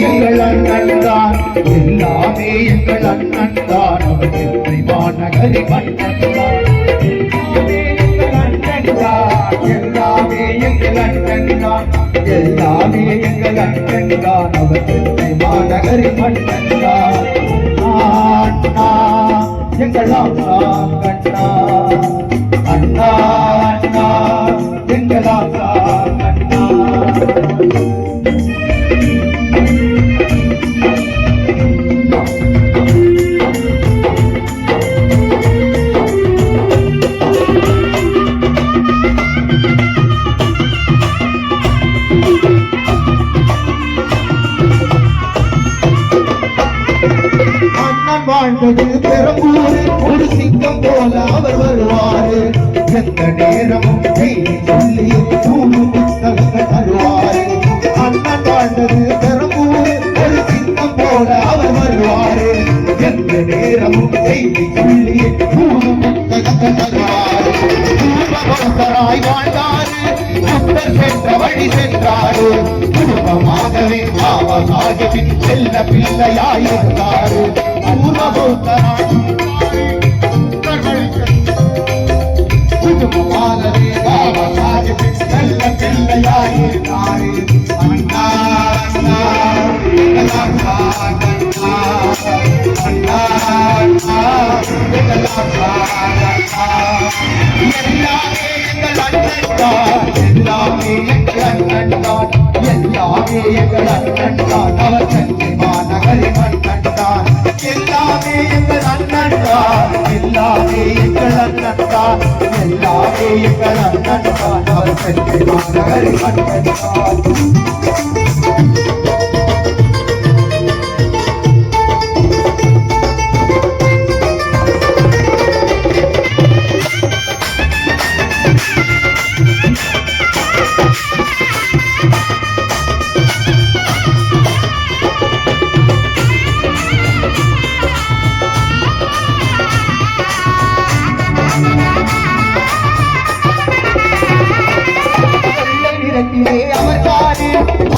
எங்கள் அண்ணன் தான் எல்லாமே எங்கள் அண்ணன் தான் அவர் சென்னை மாநகரி மன்னன் தான் எல்லாமே எங்கள் அண்ணன் தான் எல்லாமே எங்கள் அண்ணன் தான் அவர் சென்னை மாநகரி மன்னன் தான் அண்ணா எங்கள் அண்ணா கண்ணா அண்ணா அண்ணா எங்கள் அண்ணா கண்ணா வாழ்ந்தது பெரம்பூர் ஒரு சிங்கம் போல அவர் வருவாரு எந்த நேரமும் சொல்லி நூறு புத்தகங்கள் தருவாரு அண்ணன் வாழ்ந்தது பெரம்பூர் ஒரு சிங்கம் போல அவர் வருவாரு எந்த நேரமும் சொல்லி நூறு புத்தகங்கள் தருவாரு பூர்வபக்தராய் வாழ்ந்தாரு புத்தர் சென்ற வழி சென்றாரு குடும்பமாகவே பாபா சாஹிபின் செல்ல பிள்ளையாயிருந்தாரு குடும்பமாகவே பாபா சாஹிபின் செல்ல பிள்ளையாயிருந்தாரு அண்ணா அண்ணா அண்ணா அண்ணா எல்லாமே எங்கள் அண்ணன் தான் எல்லாமே எங்கள் அண்ணன் தான் எல்லாமே எங்கள் அண்ணன் தான் அவர் சென்னை மாநகரி மன்னன் தான் எல்லாமே எங்கள் அண்ணன் தான் எல்லாமே எங்கள் அண்ணன் தான் எல்லாமே எங்கள் அண்ணன் தான் அவர் சென்னை மாநகரி மன்னன் தான்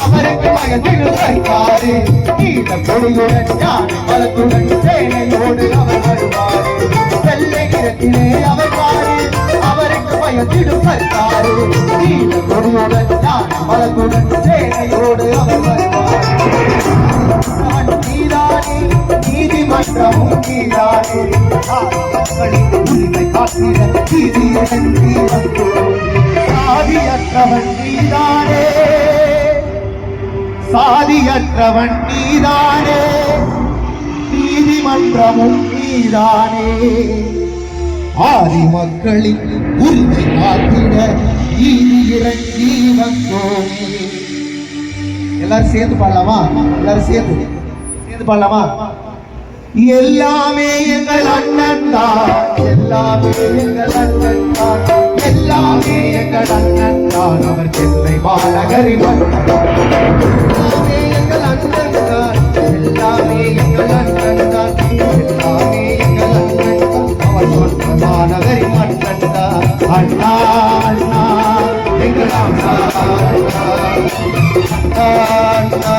அவருக்கு மகத்திலும் வைப்பாரு நீல கொடியுடன் ஞான பலத்துடன் சேனையோடு அவர் வருவாரு வெள்ளை நிறத்திலே அவர் பாரு அவருக்கு பயத்திடும் வைப்பாரு நீல கொடியுடன் ஞான பலத்துடன் சேனையோடு அவர் வருவாரு நீதானே நீதிமன்றமும் நீதானே உரிமை காத்திட நீதியுடன் நீ வந்தோம் சாதியற்றவன் நீதானே சாதியற்றவன் நீதானே நீதிமன்றமும் நீதானே ஆதி மக்களின் உரிமை காத்திட நீதி இறங்கி வந்தோமே எல்லாரும் சேர்ந்து பாடலாமா எல்லாரும் சேர்ந்து பாடலாமா எல்லாமே எங்கள் அண்ணன் தான் எல்லாமே எங்கள் அண்ணன் தான் எல்லாமே எங்கள் அண்ணன் தான் அவர் சென்னை மாநகரி மன்னன் எல்லாமே எங்கள் அண்ணன் தான் எல்லாமே எங்கள் அண்ணன் தான் எல்லாமே எங்கள் அண்ணன் தான் அவர் சொன்ன மாநகரி மன்னன் தான் அண்ணா அண்ணா எங்கள் அண்ணா அண்ணா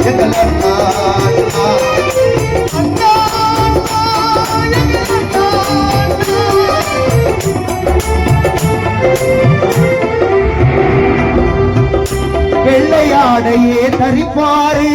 எங்கள் அண்ணா வெள்ளையாடையே தரிப்பாரு